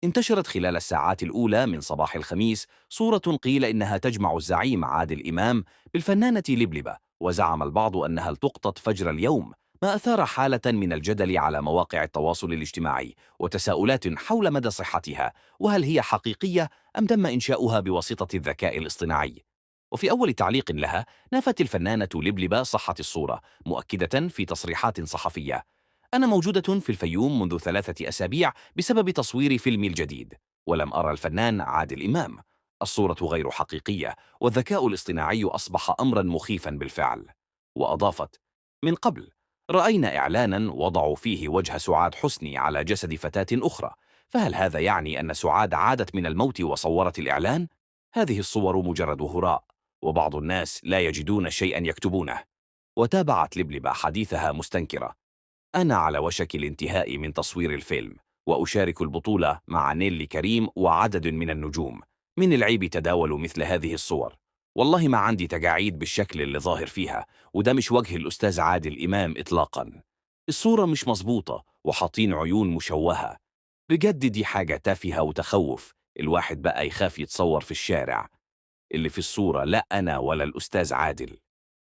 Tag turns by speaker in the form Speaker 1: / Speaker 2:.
Speaker 1: انتشرت خلال الساعات الأولى من صباح الخميس صورة قيل إنها تجمع الزعيم عادل إمام بالفنانة لبلبة، وزعم البعض أنها التقطت فجر اليوم، ما أثار حالة من الجدل على مواقع التواصل الاجتماعي وتساؤلات حول مدى صحتها، وهل هي حقيقية أم تم إنشاؤها بواسطة الذكاء الاصطناعي. وفي أول تعليق لها نفت الفنانة لبلبة صحة الصورة، مؤكدة في تصريحات صحفية: أنا موجودة في الفيوم منذ 3 أسابيع بسبب تصوير فيلمي الجديد، ولم أرى الفنان عادل إمام. الصورة غير حقيقية، والذكاء الاصطناعي أصبح أمرا مخيفا بالفعل. وأضافت: من قبل رأينا إعلانا وضعوا فيه وجه سعاد حسني على جسد فتاة أخرى، فهل هذا يعني أن سعاد عادت من الموت وصورت الإعلان؟ هذه الصور مجرد هراء، وبعض الناس لا يجدون شيئا يكتبونه. وتابعت لبلبة حديثها مستنكرة: أنا على وشك الانتهاء من تصوير الفيلم، وأشارك البطولة مع نيلي كريم وعدد من النجوم. من العيب تداول مثل هذه الصور؟ والله ما عندي تجاعيد بالشكل اللي ظاهر فيها، وده مش وجه الأستاذ عادل إمام إطلاقا. الصورة مش مظبوطة وحاطين عيون مشوهة. بجد دي حاجة تافهة وتخوف، الواحد بقى يخاف يتصور في الشارع. اللي في الصورة لا أنا ولا الأستاذ عادل.